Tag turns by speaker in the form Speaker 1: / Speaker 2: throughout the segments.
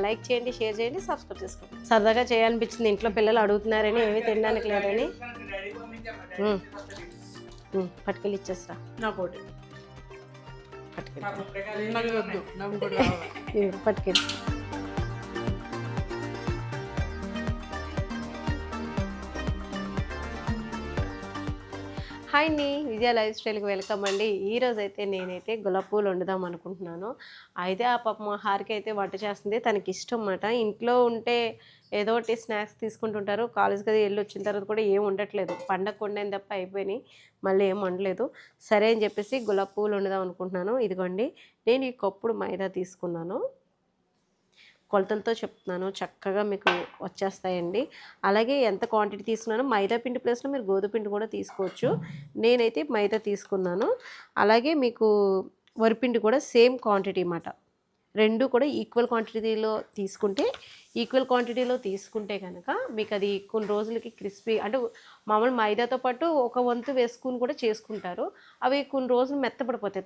Speaker 1: Like చేయండి, share చేయండి, subscribe చేసుకోండి. సరదాగా చేయాలనిపించింది, ఇంట్లో పిల్లలు అడుగుతున్నారని, ఏమీ తినడానికి లేదని. పట్టుకెళ్ళి ఇచ్చేస్తా.
Speaker 2: నాకోటి
Speaker 1: పట్టుకెళ్ళి. హాయ్ అండి, విజయ లైఫ్ స్టైల్కి వెల్కమ్ అండి. ఈరోజు అయితే నేనైతే గులాబీ పూలు వండుదాం అనుకుంటున్నాను. అయితే ఆ పాప మా హారికి అయితే వంట చేస్తుంది, తనకి ఇష్టం అన్నమాట. ఇంట్లో ఉంటే ఏదో ఒకటి స్నాక్స్ తీసుకుంటుంటారు. కాలేజ్కి అది వెళ్ళి వచ్చిన తర్వాత కూడా ఏం ఉండట్లేదు, పండగ వండాను తప్ప అయిపోయినాయి, మళ్ళీ ఏం వండలేదు. సరే అని చెప్పేసి గులాబీ పూలు వండుదాం అనుకుంటున్నాను. ఇదిగోండి, నేను ఈ కప్పుడు మైదా తీసుకున్నాను. కొలతలతో చెప్తున్నాను, చక్కగా మీకు వచ్చేస్తాయండి. అలాగే ఎంత క్వాంటిటీ తీసుకున్నాను, మైదా పిండి ప్లేస్లో మీరు గోధుమ పిండి కూడా తీసుకోవచ్చు. నేనైతే మైదా తీసుకున్నాను. అలాగే మీకు వరిపిండి కూడా సేమ్ క్వాంటిటీ అన్నమాట. రెండు కూడా ఈక్వల్ క్వాంటిటీలో తీసుకుంటే కనుక మీకు అది కొన్ని రోజులకి క్రిస్పీ, అంటే మామూలు మైదాతో పాటు ఒక వంతు వేసుకుని కూడా చేసుకుంటారు. అవి కొన్ని రోజులు మెత్తపడిపోతాయి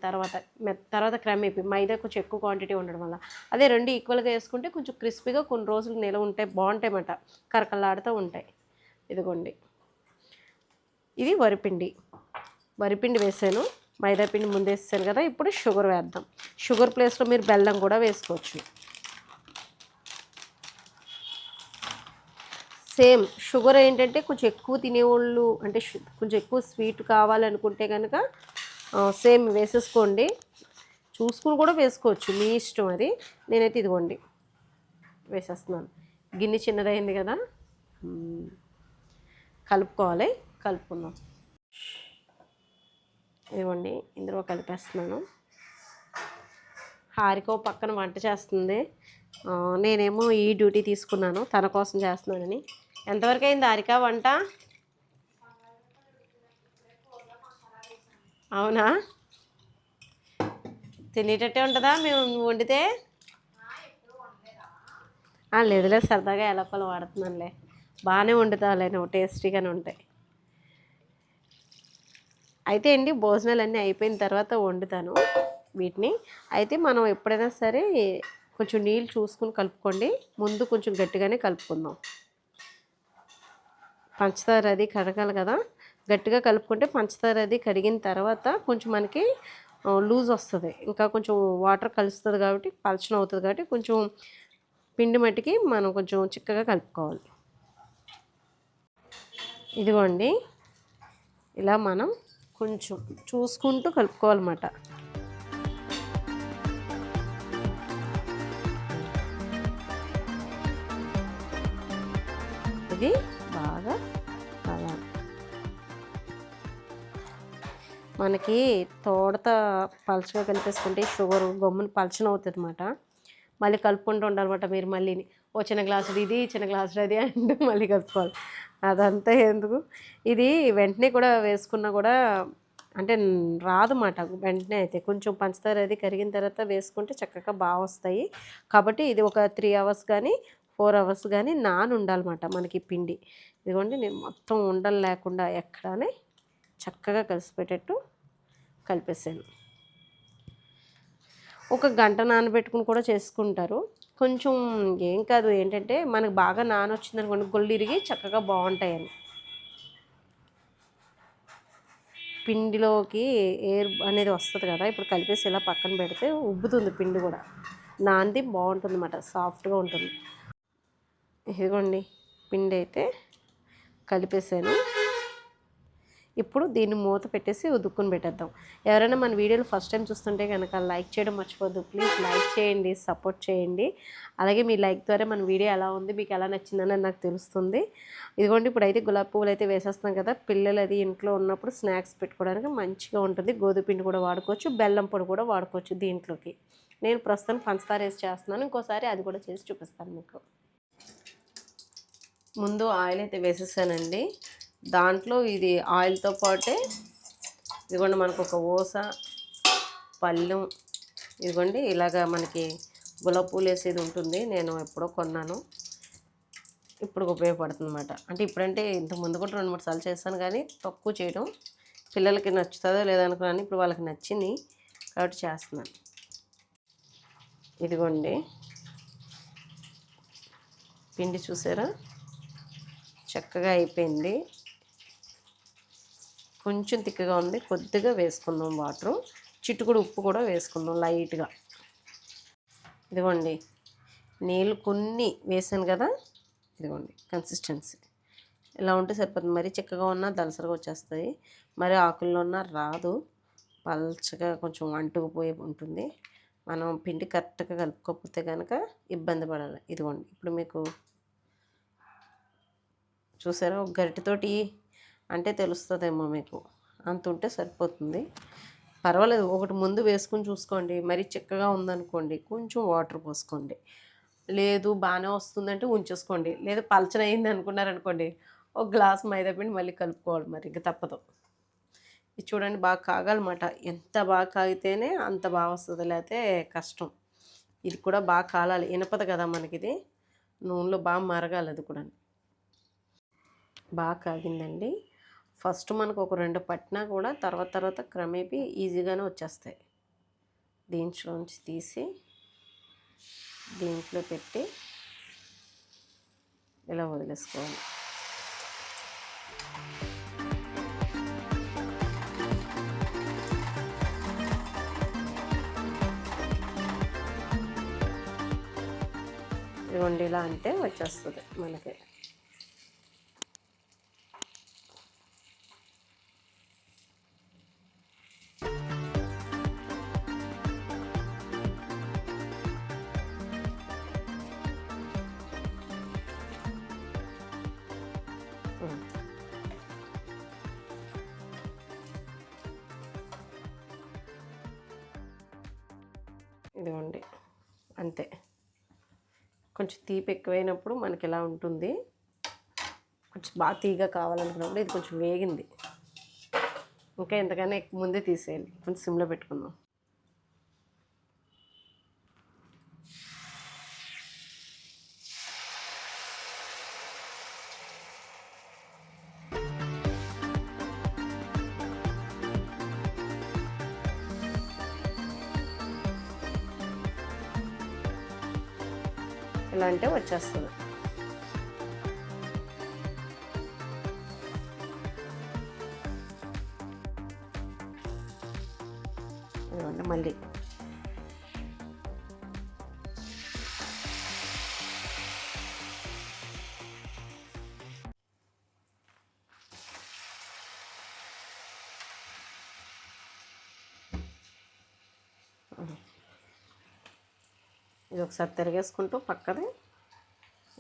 Speaker 1: తర్వాత క్రమేపీ మైదా కొంచెం ఎక్కువ క్వాంటిటీ ఉండడం వల్ల. అదే రెండు ఈక్వల్గా వేసుకుంటే కొంచెం క్రిస్పీగా కొన్ని రోజులు నిలవ ఉంటాయి, బాగుంటాయి అన్నమాట, కరకలాడుతూ ఉంటాయి. ఇదిగోండి, ఇది వరిపిండి వేసాను, మైదా పిండి ముందు వేసాను కదా. ఇప్పుడు షుగర్ వేద్దాం. షుగర్ ప్లేస్లో మీరు బెల్లం కూడా వేసుకోవచ్చు. సేమ్ షుగర్ ఏంటంటే కొంచెం ఎక్కువ తినేవాళ్ళు, అంటే కొంచెం ఎక్కువ స్వీట్ కావాలనుకుంటే కనుక సేమ్ వేసేసుకోండి. చూసుకుని కూడా వేసుకోవచ్చు, మీ ఇష్టం అది. నేనైతే ఇదిగోండి వేసేస్తున్నాను. గిన్నె చిన్నదైంది కదా, కలుపుకుందాం. ఇదిగోండి, ఇందులో కలిపేస్తున్నాను. హారిక పక్కన వంట చేస్తుంది, నేనేమో ఈ డ్యూటీ తీసుకున్నాను, తన కోసం చేస్తున్నానని. ఎంతవరకు అయింది హారిక వంట? అవునా, తినేటట్టే ఉంటుందా మేము వండితే? లేదులే, సరదాగా ఎలపలు వాడుతున్నానులే, బాగానే వండుతావులే నువ్వు, టేస్టీగానే ఉంటాయి. అయితే అండి, భోజనాలన్నీ అయిపోయిన తర్వాత వండుతాను వీటిని. అయితే మనం ఎప్పుడైనా సరే కొంచెం నీళ్ళు చూసుకుని కలుపుకోండి. ముందు కొంచెం గట్టిగానే కలుపుకుందాం. పంచదార అది కరగాలి కదా, గట్టిగా కలుపుకుంటే పంచదార అది కరిగిన తర్వాత కొంచెం మనకి లూజ్ వస్తుంది. ఇంకా కొంచెం వాటర్ కలుస్తుంది కాబట్టి పలచన అవుతుంది, కాబట్టి కొంచెం పిండి మట్టికి మనం కొంచెం చిక్కగా కలుపుకోవాలి. ఇదిగోండి, ఇలా మనం కొంచెం చూసుకుంటూ కలుపుకోవాలన్నమాట. ఇది బాగా కలవాలి. మనకి తోడత పలచగా కలిపేసుకుంటే షుగర్ గమ్మున పలచన అవుతుంది అన్నమాట. మళ్ళీ కలుపుకుంటూ ఉండాలన్నమాట. మీరు మళ్ళీ ఓ చిన్న గ్లాసుడు ఇది, చిన్న గ్లాసుడు అది అంటే మళ్ళీ కలుపుకోవాలి. అదంతా ఎందుకు, ఇది వెంటనే కూడా వేసుకున్నా కూడా అంటే రాదన్నమాట. వెంటనే అయితే కొంచెం పంచదార అది కరిగిన తర్వాత వేసుకుంటే చక్కగా బాగా వస్తాయి. కాబట్టి ఇది ఒక 3 అవర్స్ కానీ 4 అవర్స్ కానీ ఉండాలన్నమాట మనకి పిండి. ఇదిగోండి, నేను మొత్తం ఉండలు లేకుండా ఎక్కడానే చక్కగా కలిసిపెట్టేట్టు కలిపేసాను. ఒక గంట నానబెట్టుకుని కూడా చేసుకుంటారు. కొంచెం ఏం కాదు, ఏంటంటే మనకు బాగా నానొచ్చిందనుకోండి గొల్లు ఇరిగి చక్కగా బాగుంటాయని. పిండిలోకి ఎయిర్ అనేది వస్తుంది కదా, ఇప్పుడు కలిపేసి ఇలా పక్కన పెడితే ఉబ్బుతుంది పిండి కూడా, నాంది బాగుంటుంది అన్నమాట, సాఫ్ట్గా ఉంటుంది. ఇదిగోండి, పిండి అయితే కలిపేసాను. ఇప్పుడు దీన్ని మూత పెట్టేసి ఉదుక్కుని పెట్టేద్దాం. ఎవరైనా మన వీడియోలు ఫస్ట్ టైం చూస్తుంటే కనుక లైక్ చేయడం మర్చిపోద్దు. ప్లీజ్ లైక్ చేయండి, సపోర్ట్ చేయండి. అలాగే మీ లైక్ ద్వారా మన వీడియో ఎలా ఉంది, మీకు ఎలా నచ్చిందని నాకు తెలుస్తుంది. ఇదిగోండి, ఇప్పుడైతే గులాబీ పువ్వులు అయితే వేసేస్తున్నాం కదా, పిల్లలు అది ఇంట్లో ఉన్నప్పుడు స్నాక్స్ పెట్టుకోవడానికి మంచిగా ఉంటుంది. గోధుమ పిండి కూడా వాడుకోవచ్చు, బెల్లం పొడి కూడా వాడుకోవచ్చు దీంట్లోకి. నేను ప్రస్తుతం పంచదార వేసి చేస్తున్నాను, ఇంకోసారి అది కూడా చేసి చూపిస్తాను మీకు. ముందు ఆయిల్ అయితే వేసేసానండి. దాంట్లో ఇది ఆయిల్తో పాటే ఇదిగోండి మనకు ఒక ఓస పళ్ళెం, ఇదిగోండి ఇలాగా మనకి గులాబీ పూలు వేసేది ఉంటుంది. నేను ఎప్పుడో కొన్నాను, ఇప్పుడు ఉపయోగపడుతుంది అన్నమాట. అంటే ఇప్పుడంటే ఇంతకుముందు కూడా 2-3 సార్లు చేస్తాను, కానీ తక్కువ చేయడం, పిల్లలకి నచ్చుతుందో లేదనుకున్నాను. ఇప్పుడు వాళ్ళకి నచ్చింది కాబట్టి చేస్తున్నాను. ఇదిగోండి, పిండి చూసారా చక్కగా అయిపోయింది. కొంచెం తిక్కగా ఉంది, కొద్దిగా వేసుకుందాం వాటరు, చిటికెడు ఉప్పు కూడా వేసుకుందాం లైట్గా. ఇదిగోండి నీళ్ళు కొన్ని వేసాను కదా, ఇదిగోండి కన్సిస్టెన్సీ ఇలా ఉంటే సరిపోతుంది. మరీ చిక్కగా ఉన్నా దలసరిగా వచ్చేస్తాయి, మరి ఆకుల్లో ఉన్న రాదు, పల్చగా కొంచెం అంటుకుపోయి ఉంటుంది. మనం పిండి కరెక్ట్గా కలుపుకోకపోతే కనుక ఇబ్బంది పడాలి. ఇదిగోండి ఇప్పుడు మీకు చూసారా ఒక గరిటెతోటి అంటే తెలుస్తుందేమో మీకు, అంత ఉంటే సరిపోతుంది. పర్వాలేదు, ఒకటి ముందు వేసుకుని చూసుకోండి. మరీ చిక్కగా ఉందనుకోండి కొంచెం వాటర్ పోసుకోండి, లేదు బాగానే వస్తుందంటే ఉంచేసుకోండి, లేదు పలచన అయింది అనుకున్నారనుకోండి ఒక గ్లాస్ మైదాపిండి మళ్ళీ కలుపుకోవాలి, మరి ఇంక తప్పదు. ఇది చూడండి బాగా కాగాలన్నమాట, ఎంత బాగా కాగితేనే అంత బాగా వస్తుంది, లేకపోతే కష్టం. ఇది కూడా బాగా కాలాలి, ఇనపదు కదా మనకి, ఇది నూనెలో బాగా మరగాలి. అది కూడా బాగా కాగిందండి. ఫస్ట్ మనకు ఒక 2 పట్టినా కూడా తర్వాత తర్వాత క్రమేపీ ఈజీగానే వచ్చేస్తాయి. దీంట్లోంచి తీసి దీంట్లో పెట్టి ఇలా వదిలేసుకోవాలి. ఇదిగోండి ఇలా అంటే వచ్చేస్తుంది మనకి. ఇదిగోండి అంతే. కొంచెం తీపి ఎక్కువైనప్పుడు మనకి ఇలా ఉంటుంది, కొంచెం బాగా తీగా కావాలనుకున్నప్పుడు ఇది కొంచెం వేగింది, ఇంకా ఎంతకైనా ముందే తీసేయాలి. కొంచెం సిమ్లో పెట్టుకుందాం. ఇలా అంటే వచ్చేస్తుంది. మళ్ళీ ఇది ఒకసారి తిరిగేసుకుంటూ పక్కది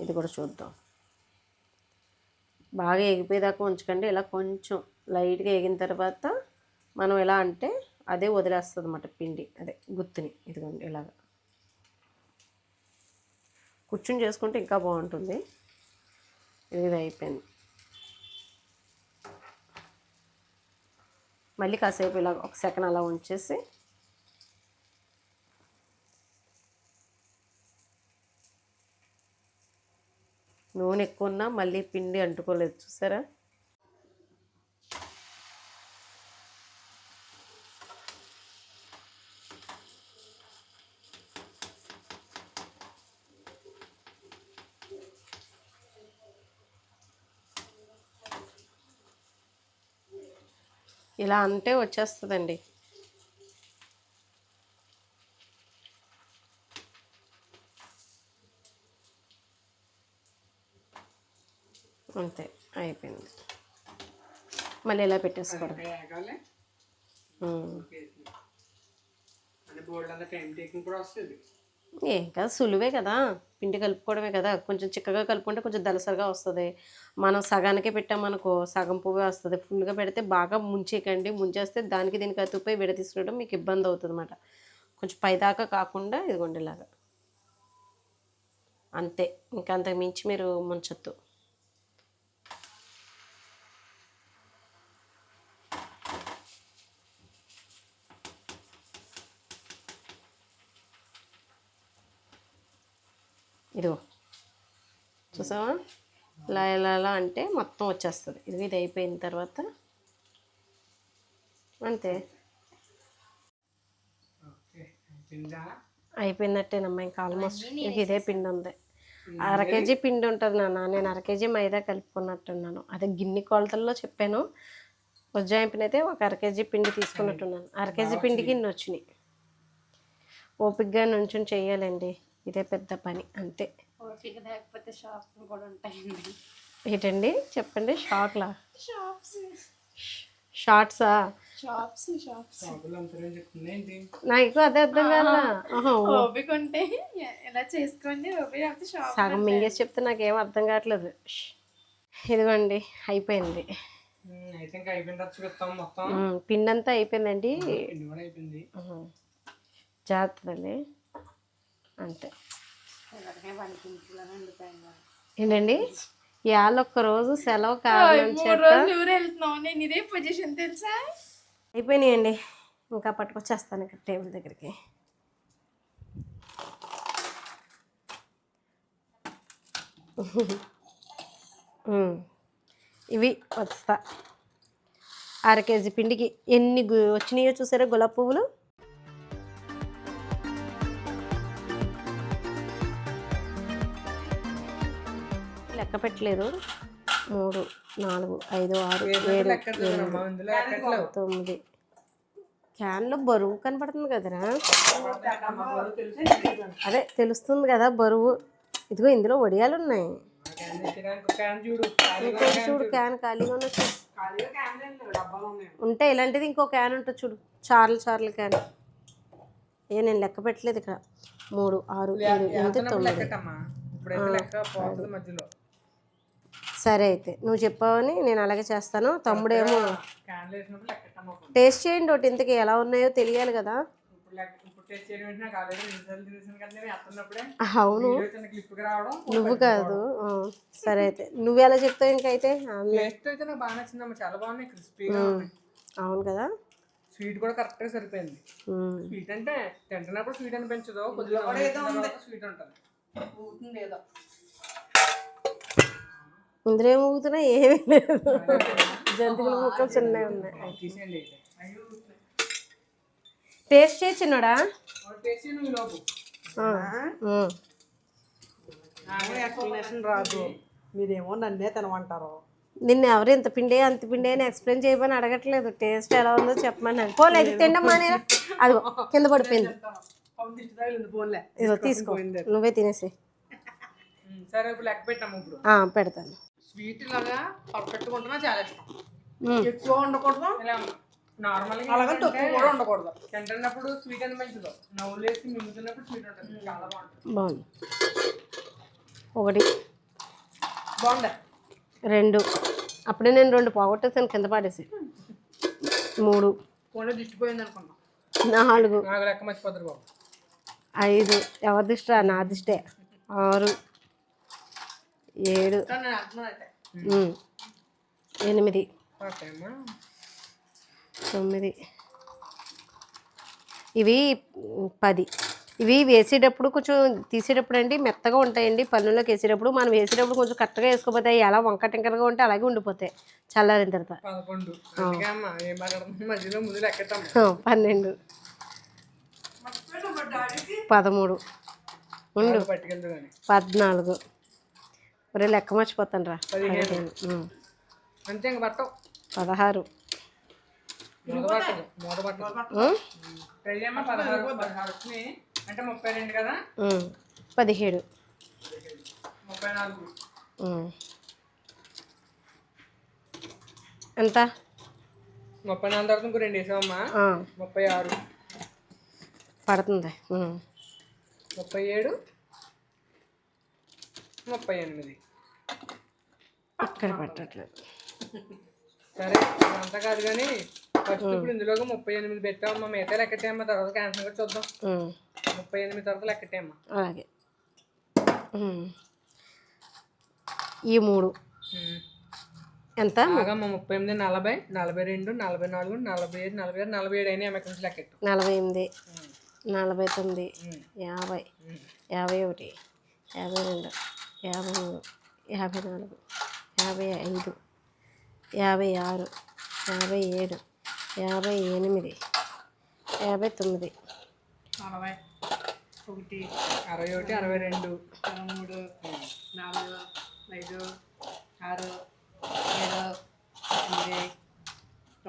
Speaker 1: ఇది కూడా చూద్దాం. బాగా ఎగిపోయేదాకా ఉంచకండి, ఇలా కొంచెం లైట్గా ఎగిన తర్వాత మనం ఎలా అంటే అదే వదిలేస్తుంది అన్నమాట పిండి, అదే గుత్తిని. ఇదిగోండి ఇలాగ కూర్చుని చేసుకుంటే ఇంకా బాగుంటుంది. ఇది అయిపోయింది. మళ్ళీ కాసేపు ఇలా ఒక సెకండ్ అలా ఉంచేసి నూనె ఎక్కువ ఉన్నా మళ్ళీ పిండి అంటుకోలేదు చూసారా. ఇలా అంటే వచ్చేస్తుందండి. అంతే అయిపోయింది. మళ్ళీ ఇలా పెట్టేసుకోవడం. ఏం కాదు, సులువే కదా, పిండి కలుపుకోవడమే కదా. కొంచెం చిక్కగా కలుపుకుంటే కొంచెం దలసరిగా వస్తుంది. మనం సగానికే పెట్టామనుకో సగం పువ్వే వస్తుంది. ఫుల్గా పెడితే బాగా ముంచేయకండి, ముంచేస్తే దానికి దీనికి అతుక్కుపోయి విడదీసుకోవడం మీకు ఇబ్బంది అవుతుంది అన్నమాట. కొంచెం పైదాకా కాకుండా ఇదిగోండి ఇలాగా అంతే, ఇంకా అంతకు మించి మీరు ముంచొద్దు. ఇదిగో చూసావా, ఇలా ఇలా ఇలా అంటే మొత్తం వచ్చేస్తుంది. ఇది అయిపోయిన తర్వాత అంతే అయిపోయినట్టేనమ్మా, ఇంకా ఆల్మోస్ట్ ఇదే పిండి ఉంది. కేజీ పిండి ఉంటుంది నాన్న. నేను 1/2 కేజీ మైదా కలుపుకున్నట్టున్నాను. అదే గిన్నె కొలతల్లో చెప్పాను. ఉజ్జాయింపు పిండి అయితే ఒక 1/2 కేజీ పిండి తీసుకున్నట్టున్నాను. 1/2 కేజీ పిండికి ఇన్ని వచ్చినాయి. ఓపికగా నుంచుని చెయ్యాలండి, ఇదే పెద్ద పని అంతే.
Speaker 2: ఓపిక లేకపోతే షాప్స్ కూడా ఉంటాయండి.
Speaker 1: ఏంటండి చెప్పండి? షార్ట్సా? నాకు అదే అర్థం కాదా?
Speaker 2: ఓపిక ఉంటే ఎలా చేసుకోండి, ఓపిక
Speaker 1: సగం మింగేసి చెప్తే నాకేం అర్థం కావట్లేదు. ఇదిగోండి అయిపోయింది. పిండి అంతా అయిపోయిందండి. జాగ్రత్తలే అంతే. ఏంటండి ఇవాళ ఒక్కరోజు సెలవు కావాలని అయిపోయినాయండి. ఇంకా పట్టుకొచ్చేస్తాను ఇక్కడ టేబుల్ దగ్గరికి. ఇవి వస్తా 1/2 కేజీ పిండికి ఎన్ని వచ్చినాయో చూసారా గులాబీ పువ్వులు. లెక్క పెట్టలేదు. 3, 4, 5, 6, 7, 8, 9. క్యాన్లో బరువు కనపడుతుంది కదరా? అదే తెలుస్తుంది కదా బరువు. ఇదిగో ఇందులో వడియాలు ఉన్నాయి. చూడు క్యాన్ ఖాళీగా ఉన్న ఉంటే ఇలాంటిది ఇంకో క్యాన్ ఉంటుంది చూడు, చార్లు క్యాన్. నేను లెక్క పెట్టలేదు ఇక్కడ. 3, 6, 7, 8, 9. సరే అయితే నువ్వు చెప్పావని నేను అలాగే చేస్తాను. తమ్ముడేమో టేస్ట్ చేయండి ఒకటి, ఇంతకీ ఎలా ఉన్నాయో తెలియాలి కదా. అవును నువ్వు కాదు. సరే అయితే నువ్వు ఎలా చెప్తావు? ఇంకైతే అవును కదా.
Speaker 3: స్వీట్ కూడా కరెక్ట్గా సరిపోయింది. స్వీట్ అంటే తింటున్నప్పుడు స్వీట్ అనిపించదు, కొద్దిగా స్వీట్ ఉంటుంది.
Speaker 1: ఇందులో ఏమి ఊగుతున్నా ఏమీ లేదు. జంతువుల ముక్కలు చిన్నవి ఉన్నాయి. టేస్ట్ చేయి చిన్నోడా.
Speaker 3: రాదు, మీరేమో నన్నే తినమంటారు.
Speaker 1: నిన్ను ఎవరు ఇంత పిండి అంత పిండి అని ఎక్స్ప్లెయిన్ చేయమని అడగట్లేదు. టేస్ట్ ఎలా ఉందో చెప్పమని. పోలే అది తినడం మానేరా. అది కింద పడిపోయింది. ఇదిగో తీసుకో, నువ్వే తినేసి.
Speaker 3: సరే ఇప్పుడు లెక్క పెట్టాము. ఇప్పుడు
Speaker 1: పెడతాను.
Speaker 3: స్వీట్ లాగా పర్ఫెక్ట్గా ఉంటున్నా చాలా ఇష్టం. ఎక్కువ ఉండకూడదు, నార్మల్గా అలాగే తక్కువ కూడా ఉండకూడదు. తింటున్నప్పుడు స్వీట్ అనిపించదు, నవ్వులేసి మింగుతున్నప్పుడు స్వీట్ ఉంటుంది. చాలా
Speaker 1: బాగుంది. 1
Speaker 3: బాగుందా?
Speaker 1: 2 అప్పుడే నేను 2 పోగొట్టేసాను, కింద పాడేసి. 3
Speaker 3: ఫోన్లో దిష్టిపోయింది అనుకున్నా.
Speaker 1: 4
Speaker 3: నాకు లెక్క మర్చిపోతారు బాబు.
Speaker 1: 5 ఎవరి దిష్టా? నా దిష్టే. 6, 7, 8, 9. ఇవి 10. ఇవి వేసేటప్పుడు కొంచెం తీసేటప్పుడు అండి మెత్తగా ఉంటాయండి. పళ్ళులోకి వేసేటప్పుడు మనం వేసేటప్పుడు కొంచెం కరెక్ట్గా వేసుకోపోతాయి. ఎలా వంక టింకరగా ఉంటే అలాగే ఉండిపోతాయి చల్లారిన తర్వాత. 12, 13 ఉండు, 14. ఒరే లెక్క మర్చిపోతాను రా.
Speaker 3: 15 అంతే.
Speaker 1: 16
Speaker 3: అంటే 32 కదా.
Speaker 1: 17
Speaker 3: 34
Speaker 1: ఎంత?
Speaker 3: 34 తర్వాత ఇంకో 2 వేసామమ్మా. 36
Speaker 1: పడుతుంది.
Speaker 3: 37 38
Speaker 1: ఇక్కడ పట్టట్లేదు.
Speaker 3: సరే అంతా కాదు కానీ ఫస్ట్ ఇప్పుడు ఇందులోకి 38 పెట్టామమ్మా. మిగతా లెక్కటేమ్మా, తర్వాత క్యాన్సర్ కూడా చూద్దాం. 38 తర్వాత లెక్కటేమ్మా.
Speaker 1: అలాగే. ఈ 3 ఎంత?
Speaker 3: 38, 40, 42, 44, 45, 46, 47 అయినా అమ్మ కొంచెం లెక్కెట్టు.
Speaker 1: 48, 49, 50, 51, 52, 53, 54, 55, 56, 57, 58, 59,
Speaker 2: ఒకటి
Speaker 3: 61, 62,
Speaker 2: 3 4 5 6 7 8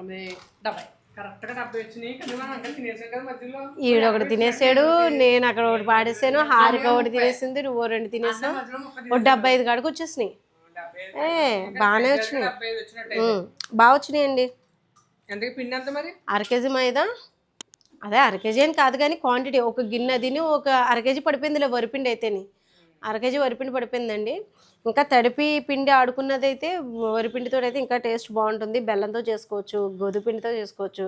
Speaker 2: 9 70.
Speaker 3: కరెక్ట్గా 70 వచ్చినాయి. కానీ మనం అంతా తినేసాం కదా మధ్యలో.
Speaker 1: ఈవిడ ఒకటి తినేసాడు, నేను అక్కడ ఒకటి పాడేసాను, హారిక ఒకటి తినేసింది, నువ్వు 2 తినేసావు,
Speaker 3: మధ్యలో ముక్క
Speaker 1: ఒక 75 కాడికి వచ్చేసినాయి.
Speaker 3: 75
Speaker 1: బాగానే వచ్చినాయి.
Speaker 3: 75 వచ్చినట్టు.
Speaker 1: బాగా వచ్చినాయండి.
Speaker 3: ఎంతకి పిండి ఎంత మరి?
Speaker 1: 1 కేజీ మైదా, అదే 1 కేజీ అని కాదు కానీ క్వాంటిటీ ఒక గిన్నె తిని ఒక 1 కేజీ పడిపోయిందిలే వరిపిండి అయితేని. 1 కేజీ వరిపిండి పడిపోయిందండి. ఇంకా తడిపి పిండి ఆడుకున్నది అయితే వరిపిండితో అయితే ఇంకా టేస్ట్ బాగుంటుంది. బెల్లంతో చేసుకోవచ్చు, గోధుమ పిండితో చేసుకోవచ్చు.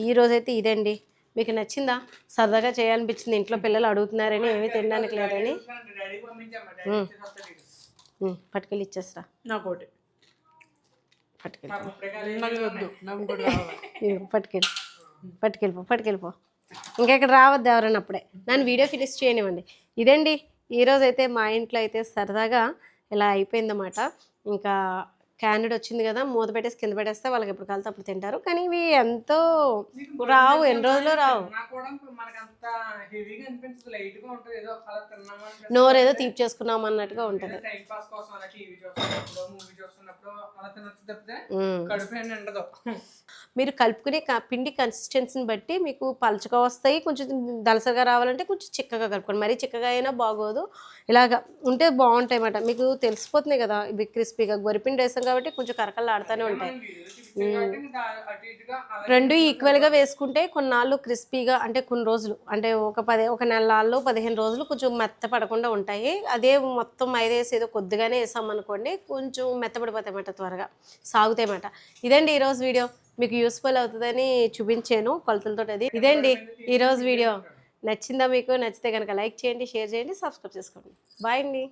Speaker 1: ఈరోజైతే ఇదండి. మీకు నచ్చిందా? సరదాగా చేయాలనిపించింది, ఇంట్లో పిల్లలు అడుగుతున్నారని ఏమీ తినడానికి లేదని.
Speaker 3: డాడీకి పంపించామ్మా, డాడీ ఇచ్చేసి వస్తాడు.
Speaker 1: పట్టుకెళ్ళి ఇచ్చేస్తా,
Speaker 2: నాకు ఒకటి
Speaker 1: పట్టుకెళ్ళి
Speaker 3: మాకు ముప్పై కాయలు
Speaker 2: నాకు వద్దు, నాకు కూడా కావాలి.
Speaker 1: పట్టుకెళ్ళిపో. ఇంకా ఇక్కడ రావద్దు ఎవరైనా అప్పుడే. నన్ను వీడియో ఫినిష్ చేయనివ్వండి. ఇదండి ఈరోజైతే మా ఇంట్లో అయితే సరదాగా ఇలా అయిపోయిందన్నమాట. ఇంకా క్యాండిడ్ వచ్చింది కదా, మూత పెట్టేసి కింద పెట్టేస్తే వాళ్ళకి ఎప్పుడు కలితే అప్పుడు తింటారు. కానీ ఇవి ఎంతో రావు, ఎన్ని రోజులు రావు.
Speaker 3: నాకు కూడా మనకు అంత హెవీగా అనిపించదు, లైట్ గా ఉంటుంది. ఏదో అలా తిన్నామని
Speaker 1: నోరేదో తీపి చేసుకున్నాం అన్నట్టుగా ఉంటుంది.
Speaker 3: టైం పాస్ కోసం అలా టీవీ చూస్తున్నప్పుడు, మూవీ చూస్తున్నప్పుడు అలా తినచ్చు తప్పితే కడుపు ఏం నిండదు.
Speaker 1: మీరు కలుపుకునే పిండి కన్సిస్టెన్సీని బట్టి మీకు పలుచగా వస్తాయి, కొంచెం దలసగా రావాలంటే కొంచెం చిక్కగా కలుపుకోండి. మరీ చిక్కగా అయినా బాగోదు, ఇలాగ ఉంటే బాగుంటాయి అన్నమాట. మీకు తెలిసిపోతున్నాయి కదా ఇవి క్రిస్పీగా. గొరిపిండి వేసాం కాబట్టి కొంచెం కరకలు ఆడుతూనే ఉంటాయి.
Speaker 3: అటు ఇటుగా అలా
Speaker 1: రెండు ఈక్వల్గా వేసుకుంటే కొన్నాళ్ళు క్రిస్పీగా, అంటే కొన్ని రోజులు, అంటే ఒక నెలలో 15 రోజులు కొంచెం మెత్త పడకుండా ఉంటాయి. అదే మొత్తం మైదా వేసి ఏదో కొద్దిగానే వేసామనుకోండి కొంచెం మెత్తపడిపోతాయి అన్నమాట, త్వరగా సాగుతాయి అన్నమాట. ఇదండి ఈరోజు వీడియో, మీకు యూస్ఫుల్ అవుతుందని చూపించాను కొలతలతో. అది ఇదండి ఈరోజు వీడియో. నచ్చిందా మీకు? నచ్చితే కనుక లైక్ చేయండి, షేర్ చేయండి, సబ్స్క్రైబ్ చేసుకోండి. బాయ్ అండి.